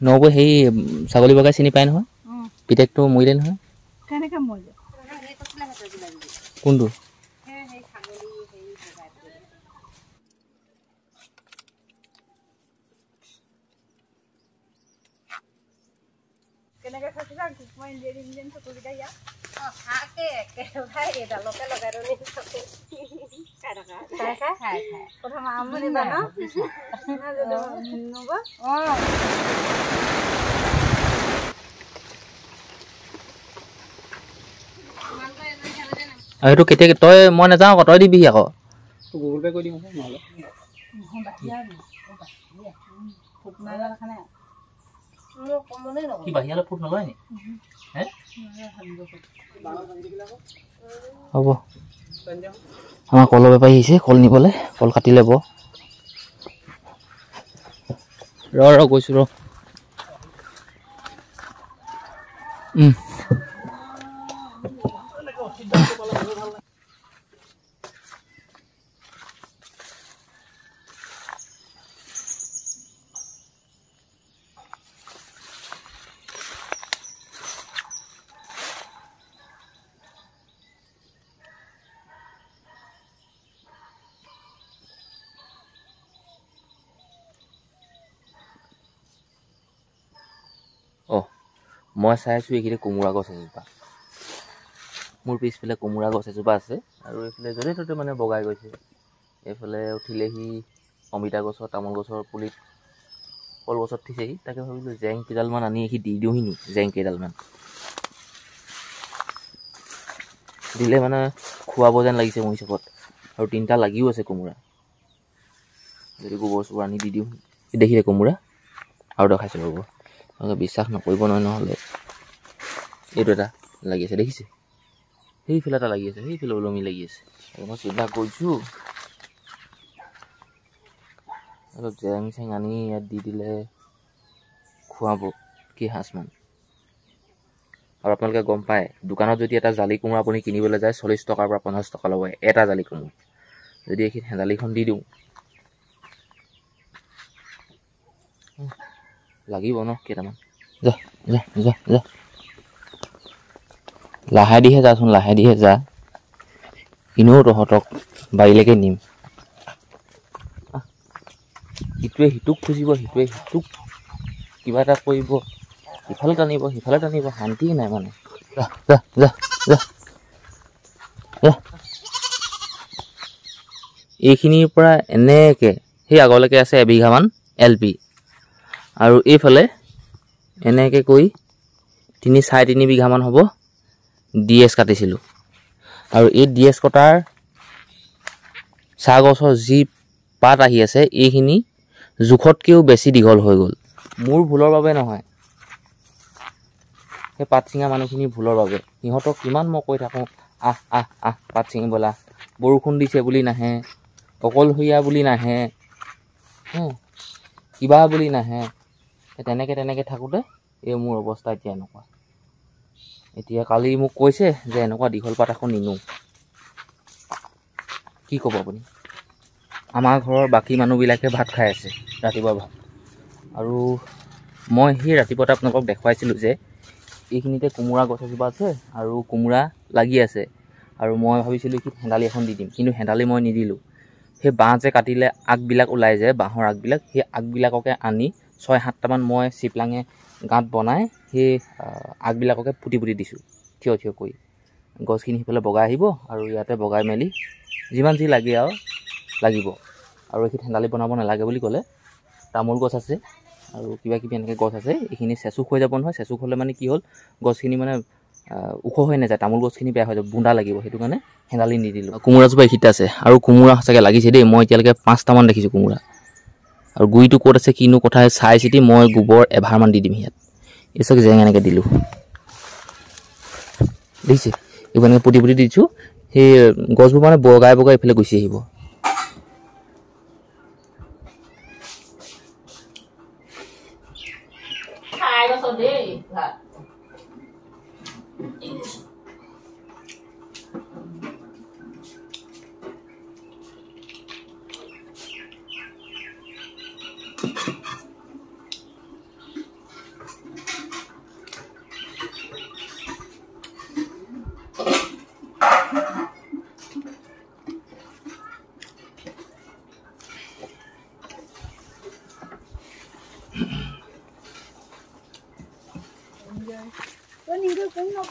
নবৌ সেই ছাগলী বগাই চিনি পায় নহয় পিতেকটো মৰিলে নহয় কোনটো কেনেকে খাইছিলা মই ইঞ্জিন চকুকেইটা ইয়াত খাকে ভাই এটা লোকে লগাই ৰনি চকু খাই প্ৰথম আমনি বানা নব এইটো কেতিয়া তই মই নাযাওঁ আকৌ তই দিবিহি আকৌ গুগল পে' কৰি দিম নহ'লে কি বাহিৰলৈ ফুট নলয় নি হ'ব আমাৰ কলৰ বেপাৰী আহিছে কল নিবলৈ কল কাটি ল'ব ৰ গৈছোঁ ৰ মই চাই আছোঁ এইখিনি কোমোৰা গছ এজোপা মোৰ পিছফালে কোমোৰা গছ এজোপা আছে আৰু এইফালে য'তে ত'তে মানে বগাই গৈছে এইফালে উঠিলেহি অমিতা গছৰ তামোল গছৰ পুলিত কলগছত উঠিছেহি তাকে ভাবিলোঁ জেং কেইডালমান আনি এইখিনি দি দিওঁহি নি জেং কেইডালমান দিলে মানে খুৱাব যেন লাগিছে মোৰ হিচাপত আৰু 3টা লাগিও আছে কোমোৰা যদি গোবৰ চোবৰ আনি দি দিওঁ দেখিলে কোমোৰা আৰু দেখাইছোঁ ৰ'ব বিশ্বাস নকৰিব নহয় নহ'লে এইটো এটা লাগি আছে দেখিছে সেইফালে এটা লাগি আছে সেইফালে ওলমি লাগি আছে আৰু মই চিন্তা কৰিছোঁ অলপ জেং চেং আনি ইয়াত দি দিলে খুৱাব কি সাঁজমান আৰু আপোনালোকে গম পায় দোকানত যদি এটা জালি কোমোৰা আপুনি কিনিবলৈ যায় 40 টকাৰ পৰা 50 টকা ল'ব এটা জালি কোমোৰা যদি এইখিনি হেঁদালিখন দি দিওঁ লাগিব ন কেইটামান যা যা যা যা লাহে দিহে যাচোন লাহে দিহে যা এনেও তহঁতক বাৰীলৈকে নিম ইটোৱে সিটোক খুজিব সিটোৱে সিটোক কিবা এটা কৰিব ইফালে টানিব সিফালে টানিব শান্তি নাই মানে যা যা যা যা যা এইখিনিৰ পৰা এনেকৈ সেই আগলৈকে আছে এবিঘামান LP আৰু এইফালে এনেকৈ কৈ 3.5 বিঘামান হ'ব DS কাটিছিলোঁ আৰু এই DS কটাৰ চাহ গছৰ যি পাত আহি আছে এইখিনি জোখতকৈও বেছি দীঘল হৈ গ'ল মোৰ ভুলৰ বাবে নহয় সেই পাত ছিঙা মানুহখিনিৰ ভুলৰ বাবে সিহঁতক কিমান মই কৈ থাকোঁ আহ আহ আহ পাত ছিঙিবলা বৰষুণ দিছে বুলি নাহে অকলশৰীয়া বুলি নাহে কিবা বুলি নাহে তেনেকৈ থাকোঁতে এই মোৰ অৱস্থা এতিয়া এনেকুৱা এতিয়া কালি মোক কৈছে যে এনেকুৱা দীঘল পাত এখন নিনো কি ক'ব আপুনি আমাৰ ঘৰৰ বাকী মানুহবিলাকে ভাত খাই আছে ৰাতিপুৱা ভাত আৰু মই সেই ৰাতিপুৱাতে আপোনালোকক দেখুৱাইছিলোঁ যে এইখিনিতে কোমোৰা গছ এজোপা আছে আৰু কোমোৰা লাগি আছে আৰু মই ভাবিছিলোঁ কি হেঁদালি এখন দি দিম কিন্তু হেঁদালি মই নিদিলোঁ সেই বাঁহ যে কাটিলে আগবিলাক ওলাই যায় বাঁহৰ আগবিলাক সেই আগবিলাককে আনি 6-7টামান মই চিপলাঙে গাঁত বনাই সেই আগবিলাককে পুতি দিছোঁ থিয় কৰি গছখিনি সিফালে বগাই আহিব আৰু ইয়াতে বগাই মেলি যিমান যি লাগে আৰু লাগিব আৰু এইখিনি হেঁদালি বনাব নালাগে বুলি ক'লে তামোল গছ আছে আৰু কিবা কিবি এনেকৈ গছ আছে এইখিনি চেঁচুক হৈ যাব নহয় চেঁচুক হ'লে মানে কি হ'ল গছখিনি মানে ওখ হৈ নাযায় তামোল গছখিনি বেয়া হৈ যাব বুন্দা লাগিব সেইটো কাৰণে হেঁদালি নিদিলোঁ কোমোৰাজোপা এইখিনিতে আছে আৰু কোমোৰা সঁচাকৈ লাগিছে দেই মই এতিয়ালৈকে 5টামান দেখিছোঁ কোমোৰা আৰু গুৰিটো ক'ত আছে কিনো কথা চাই চিতি মই গোবৰ এভাৰমান দি দিম ইয়াত এই চাওক জেং এনেকৈ দিলোঁ দেখিছে এইবোৰ এনেকৈ পুতি দিছোঁ সেই গছবোৰ মানে বগাই এইফালে গুচি আহিব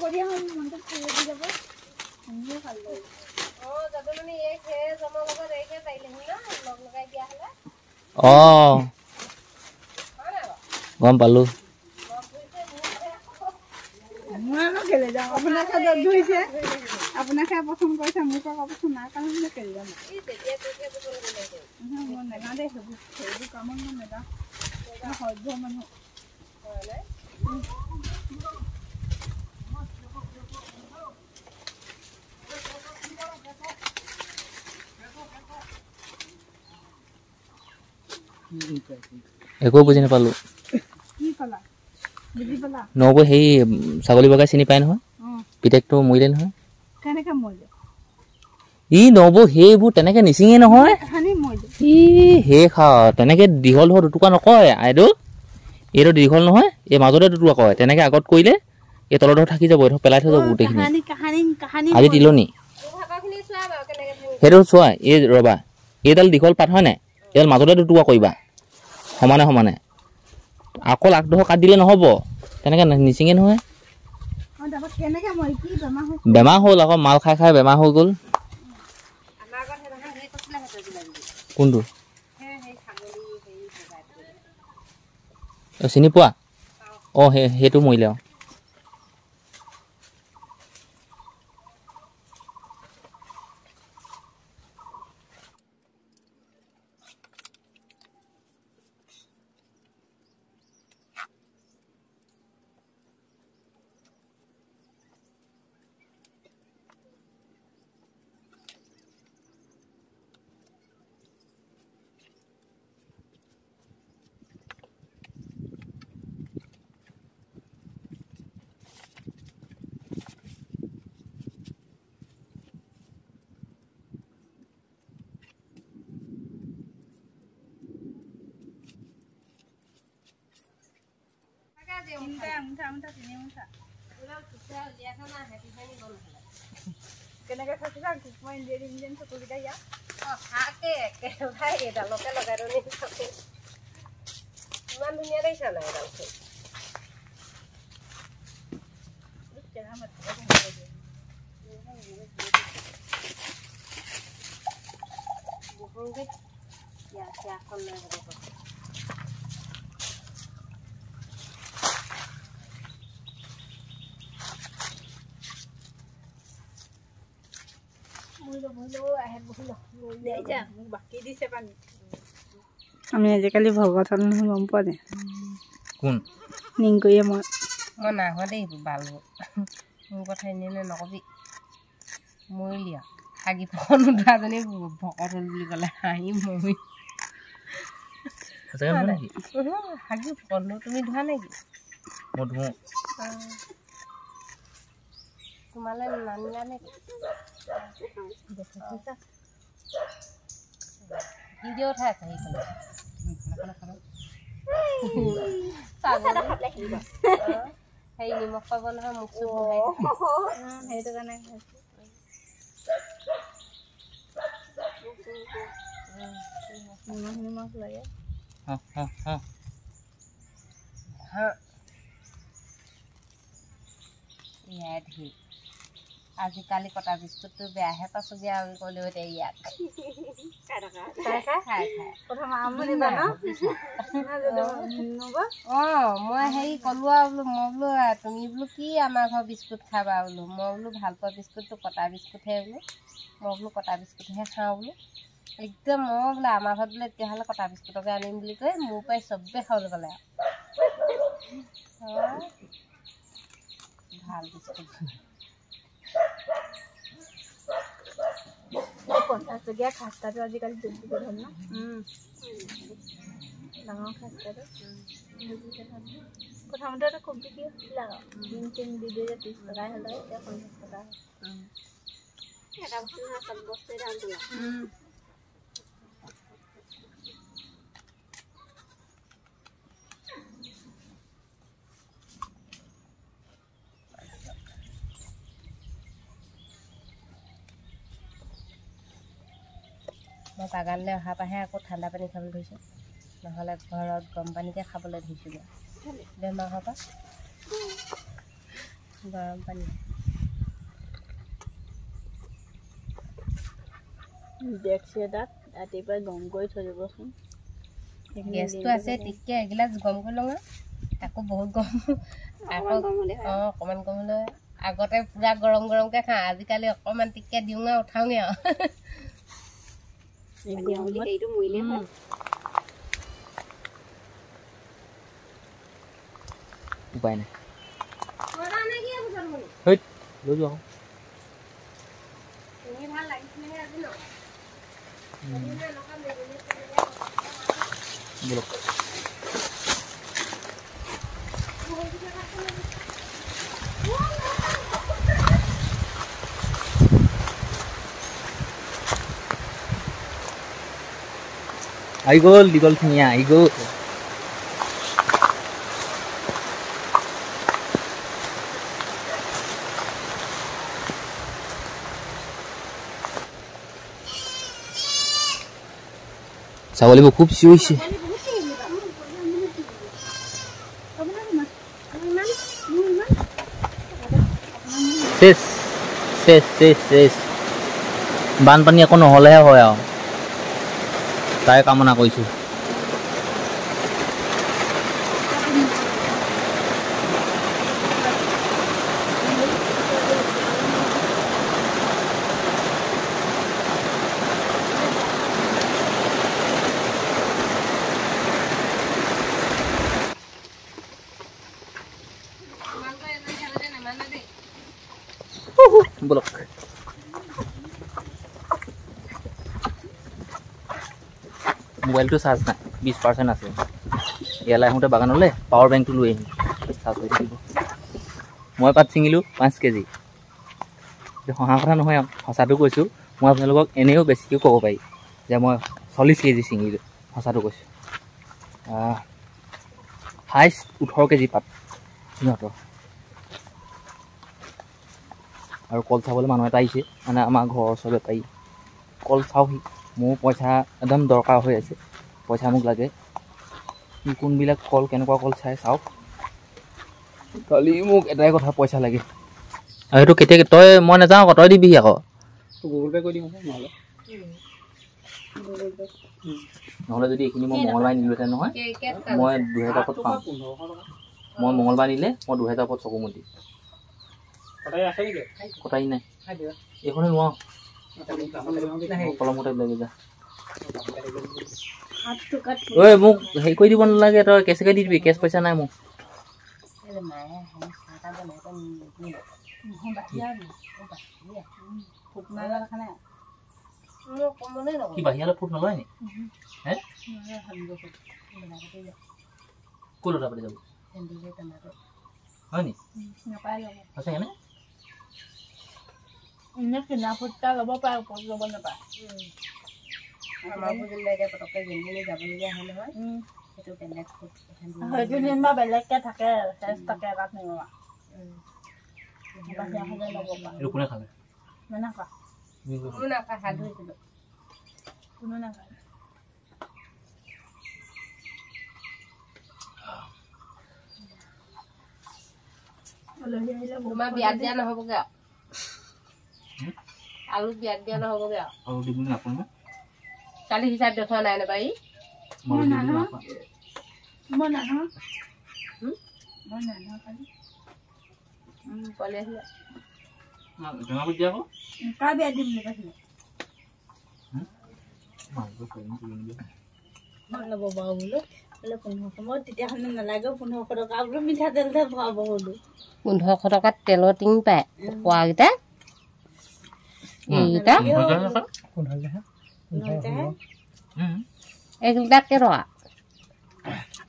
কৰি আহোঁ মনটো ফুৰি যাব আমিও ভাল লাগিব অঁ যাতে মানে এই খেৰ জনৰ লগত এইকে পাৰিলেহি ন লগ লগাই দিয়া হ'লে অঁ গম পালোঁ মই আকৌ কেলে যাওঁ আপোনাক হাতত ধৰিছে আপোনাক পচন্দ কৰিছে মোক আকৌ পচন্দ নাই কাৰণে মই কেলে যাম মই নেগাওঁ দেই সেইবোৰ কামত মই নেগাওঁ সভ্য মানুহ একো বুজি নাপালোঁ কি ক'লা বুজি পালা নবৌ সেই ছাগলী বগাই চিনি পায় নহয় পিতেকটো মৰিলে নহয় কেনেকৈ মৰিলে ই নবৌ সেইবোৰ তেনেকৈ নিচিঙে নহয় কাহানি মৰিলে ই সেই তেনেকৈ দীঘল ধৰ দুটুকা নকয় আইদেউ এইটো দীঘল নহয় এই মাজতে দুটুকা কয় তেনেকৈ আগত কৰিলে এই তলৰ ধৰ থাকি যাব এইটো পেলাই থৈ যাব গোটেইখিনি আজি তিলনি সেইটো চোৱা এই ৰ'বা এইডাল দীঘল পাত হয় নাই এইডাল মাজতে দুটুকা কৰিবা সমানে সমানে অকল আগডোখৰ কাট দিলে নহ'ব তেনেকৈ নিচিঙে নহয় বেমাৰ হ'ল আকৌ মাল খাই খাই বেমাৰ হৈ গ'ল কোনটো চিনি পোৱা অঁ সেইটো মৰিলে অঁ কেনেকৈ খাইছিলা মই ইঞ্জিন চকুকেইটা ইয়াত অঁ থাকে একেবাৰে এডালকে লগাই দিওঁ নেকি ইমান ধুনীয়া দেখিছা নাই এডাল আমি আজিকালি ভগত হ'ল নহয় গম পোৱা নাই কোন নিং কৰিয়ে মই নাই হোৱা দেই ভাল মোৰ কথা এনেই নকবি মৰিলি আৰু হাগি ফোন উঠাজনী ভকত হ'ল বুলি ক'লে হাঁহি মৰি হাগি ফোন তুমি ধোৱা নেকি মই ধুওঁ তোমালৈ নানিলা নেকি ভিডিঅ' উঠাই আছে সেইফালে হেৰি নিমখ পাব নহয় মুখ চুখ সেইটো কাৰণে নিমখ লাগে ইয়াত ধেৰ আজিকালি কটা বিস্কুটটো বেয়াহে পাইছোগৈ আৰু ক'লেও এতিয়া ইয়াত প্ৰথম অঁ মই হেৰি ক'লোঁ আৰু বোলো মই বোলো তুমি বোলো কি আমাৰ ঘৰৰ বিস্কুট খাবা বোলো মই বোলো ভাল পোৱা বিস্কুটটো কটা বিস্কুটহে বোলো মই বোলো কটা বিস্কুটহে খাওঁ বোলো একদম মই বোলে আমাৰ ঘৰত বোলে তেতিয়াহ'লে কটা বিস্কুটকে আনিম বুলি কৈ মোৰ পৰাই চবেই খাবলৈ ক'লে আৰু ভাল বিস্কুট 50 টকীয়া খাস্তাটো আজিকালি দুবিধ হ'ল ন ডাঙৰ খাস্তাটো প্ৰথমতে খুব বিক্ৰী হৈছিলে আৰু দিন দি দিয়ে 30 টকাই হ'লে এতিয়া 50 টকা এটা বস্তু নহয় চব বস্তুৱে দাম তোলা মই বাগানলৈ অহা পাহে আকৌ ঠাণ্ডা পানী খাবলৈ ধৰিছোঁ নহ'লে ঘৰত গৰম পানীকে খাবলৈ ধৰিছোঁগৈ বেমাৰ হোৱাৰ পৰা গৰম পানী ডেক্সি এটাত ৰাতিপুৱাই গৰম কৰি থৈ দিবচোন। গেছটো আছে ঠিকে এগিলাচ গৰম কৰি লওঁ তাকো বহুত গৰম আকৌ অকণমান গৰম হ'লে আগতে পূৰা গৰম গৰমকৈ খাওঁ আজিকালি অকণমান টিককৈ দিওঁ আৰু উঠাওঁগৈ আৰু উপায় নাই লৈ যোৱা বলক আহি গ'ল দীঘল ঠেঙীয়া আহি গ'ল ছাগলীবোৰ খুব চিঞৰিছে শেষ শেষ শেষ শেষ বানপানী আকৌ নহ'লেহে হয় আৰু তাই কামনা কৰিছোঁ বলক মোবাইলটো চাৰ্জ নাই 20% আছে ইয়ালৈ আহোঁতে বাগানলৈ পাৱাৰ বেংকটো লৈ আহিম চাৰ্জ হৈ থাকিব মই পাত ছিঙিলোঁ 5 কেজি হহা কথা নহয় আৰু সঁচাটো কৈছোঁ মই আপোনালোকক এনেও বেছিকৈ ক'ব পাৰি যে মই 40 কেজি ছিঙিলোঁ সঁচাটো কৈছোঁ হাইষ্ট 18 কেজি পাত সিহঁতৰ আৰু কল চাবলৈ মানুহ এটা আহিছে মানে আমাৰ ঘৰৰ ওচৰৰ বেপাৰী কল চাওঁহি মোৰ পইচা একদম দৰকাৰ হৈ আছে পইচা মোক লাগে কোনবিলাক কল কেনেকুৱা কল চাই চাওক কালি মোক এটাই কথা পইচা লাগে আৰু সেইটো কেতিয়া তই মই নাযাওঁ আকৌ তই দিবিহি আকৌ গুগল পে' কৰি দিম নহ'লে নহ'লে যদি এইখিনি মই মঙলবাৰে নিলোহেঁতেন নহয় মই 2000 ওপৰত পাম মই মঙলবাৰ নিলে মই 2000 ওপৰত চকু মুদি কটাই নাই এইখনে নোৱাৰোঁ কলম কটাই লাগে যা ঐ মোক হেৰি কৰি দিব নালাগে তই কেছকে দি দিবি কেছ পইচা নাই মোক কি বাহিৰলৈ ফুট নলয় নি হে ক'ত লতা পাতি যাব হয় নি সঁচাকেনে কিনা ফুটটা ল'ব পাৰে ওপৰত ল'ব নাপায় আমাৰ বুজিলে এতিয়া পটককৈ যেনি যাবলগীয়া হয় নহয় সেইটো বেলেগ ফুট সেইটো যেনিবা বেলেগকৈ থাকে চেঞ্চ থাকে এটাত নিবা এইটো কোনে খালে নাখায় কোনো নাখায় হাত ধুইছিলোঁ কোনো নাখায় তোমাৰ বিয়াত দিয়া নহ'বগৈ আৰু আলু বিয়াত দিয়া নহ'বগৈ আৰু কালি হিচাপ দেখুওৱা নাই নে বাৰী মই নানো পোৱালি আহিলে কাৰ বিয়াত দিম বুলি কৈছিলে ল'ব বাৰু বোলো বোলে 1500 মই তেতিয়াহ'লে নালাগে 1500 টকা বোলো মিঠাতেলহে ভৰাব বোলো 1500 টকাত তেলৰ টিং পায় পোৱাকেইটা এইকেইটা 1 লিটাৰ কেইটকা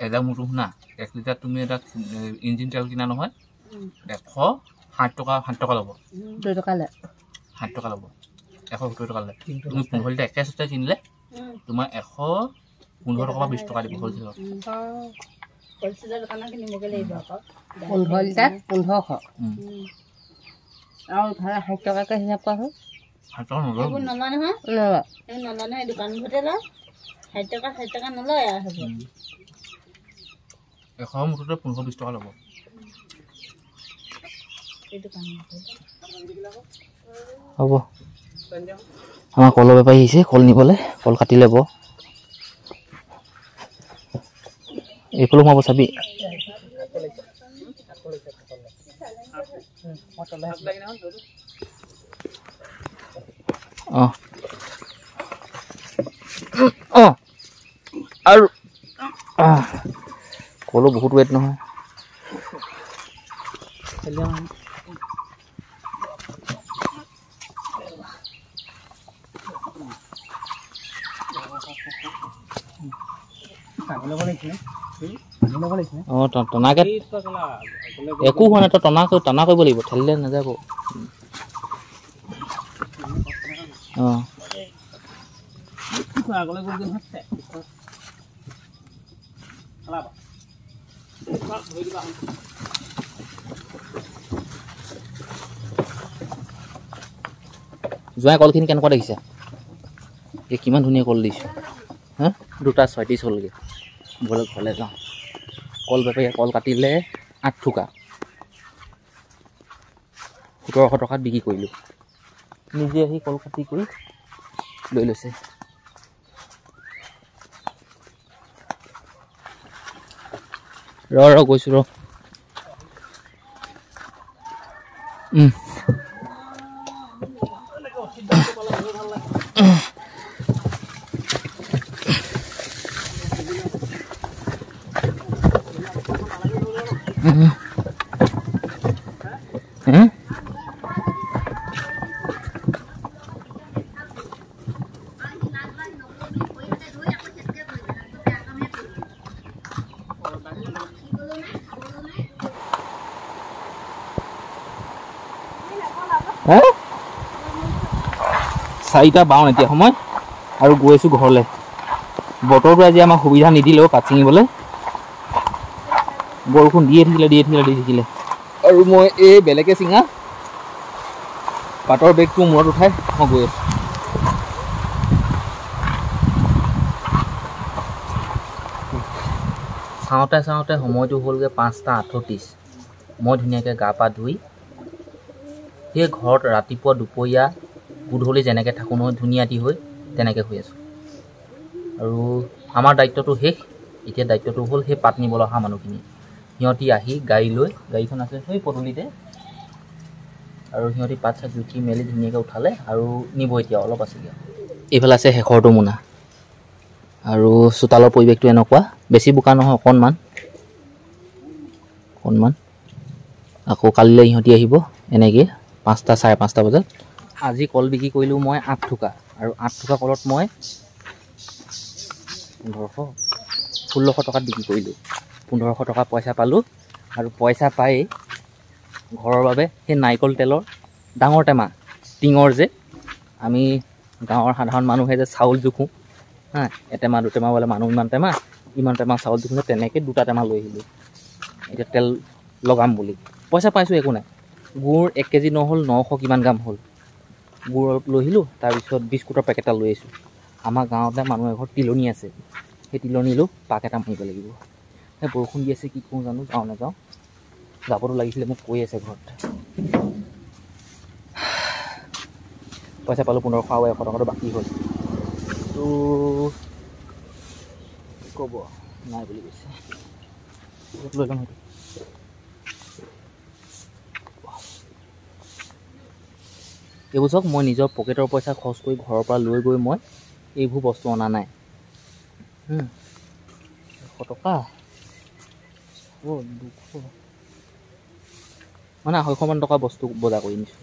এটা মোৰটো শুনা 1 লিটাৰ তুমি এটা ইঞ্জিন তেল কিনা নহয় 160 টকা ল'ব 2 টকা লয় 60 টকা ল'ব 170 টকা ল'লে তুমি 15 লিটাৰ একেচতে কিনিলে তোমাৰ 115 টকা 20 টকা দিব হ'লচেলত হ'লচেলৰ দোকানত কিনিবগৈ লাগিব আকৌ 15 লিটাৰ 1500 আৰু ইফালে 60 টকাকৈ হিচাপ কৰা হ'ল 60 টকা নলয় এইবোৰ নলয় নহয় নলয় এই নলয় নহয় দোকানবোৰতে লয় 60 টকা নলয় আৰু সেইবোৰ 100 মুঠতে 1520 টকা ল'ব হ'ব আমাৰ কলৰ বেপাৰী আহিছে কল নিবলৈ কল কাটি ল'ব এইফালে সোমাব চাবি অঁ অঁ আৰু কলো বহুত ৱেট নহয় অঁ টনাকে একো হোৱা নাই তই টনা কৰিব লাগিব ঠেলিলে নাযাব অঁ যোৱাই কলখিনি কেনেকুৱা দেখিছা এই কিমান ধুনীয়া কল দিছোঁ হা 2টা 36 হ'লগৈ ব'লক ঘৰলৈ যাওঁ কল বেপাৰীয়ে কল কাটিলে 8 থোকা 1700 টকাত বিক্ৰী কৰিলোঁ নিজে আহি কল কাটি কৰি লৈ লৈছে ৰ গৈছোঁ ৰ চাৰিটা বাওঁ এতিয়া সময় আৰু গৈ আছোঁ ঘৰলৈ বতৰটো আজি আমাক সুবিধা নিদিলেও পাত ছিঙিবলৈ বৰষুণ দিয়ে থাকিলে আৰু মই এই বেলেগে ছিঙা পাতৰ বেগটো মূৰত উঠাই মই গৈ আছোঁ চাওঁতে সময়টো হ'লগৈ 5:38 মই ধুনীয়াকৈ গা পা ধুই সেই ঘৰত ৰাতিপুৱা দুপৰীয়া গধূলি যেনেকৈ থাকোঁ নহয় ধুনীয়াটি হৈ তেনেকৈ শুই আছোঁ আৰু আমাৰ দায়িত্বটো শেষ এতিয়া দায়িত্বটো হ'ল সেই পাত নিবলৈ অহা মানুহখিনি সিহঁতি আহি গাড়ী লৈ গাড়ীখন আছে সেই পদূলিতে আৰু সিহঁতি পাত চাত জুখি মেলি ধুনীয়াকৈ উঠালে আৰু নিব এতিয়া অলপ আছেগৈ এইফালে আছে শেষৰটো মোনা আৰু চোতালৰ পৰিৱেশটো এনেকুৱা বেছি বোকা নহয় অকণমান আকৌ কালিলৈ ইহঁতি আহিব এনেকৈ 5টা 5:30 বজাত আজি কল বিক্ৰী কৰিলোঁ মই 8 থোকা আৰু 8 থোকা কলত মই 1600 টকাত বিক্ৰী কৰিলোঁ 1500 টকা পইচা পালোঁ আৰু পইচা পাই ঘৰৰ বাবে সেই নাৰিকল তেলৰ ডাঙৰ টেমা টিঙৰ যে আমি গাঁৱৰ সাধাৰণ মানুহে যে চাউল জোখোঁ হা এটেমা দুটেমা বোলে মানুহ ইমান টেমা চাউল জোখোঁ তেনেকৈ 2টা টেমা লৈ আহিলোঁ এতিয়া তেল লগাম বুলি পইচা পাইছোঁ একো নাই গুড় 1 কেজি নহ'ল 900 কিমান গ্ৰাম হ'ল গুড় অলপ লৈ আহিলোঁ তাৰপিছত বিস্কুটৰ পেকেট এটা লৈ আহিছোঁ আমাৰ গাঁৱতে মানুহ এঘৰ তিলনি আছে সেই তিলনিলৈও পাক এটা মাৰিব লাগিব সেই বৰষুণ দি আছে কি কৰোঁ জানো যাওঁ নাযাওঁ যাবতো লাগিছিলে মোক কৈ আছে ঘৰত পইচা পালোঁ 1500 আৰু 100 টকাটো বাকী হ'ল তো ক'ব নাই বুলি কৈছে লৈ ল'ম সেইটো এইবোৰ চাওক মই নিজৰ পকেটৰ পইচা খৰচ কৰি ঘৰৰ পৰা লৈ গৈ মই এইবোৰ বস্তু অনা নাই 100 টকা 200 মানে 250 মান টকা বস্তু বজাৰ কৰি নিছোঁ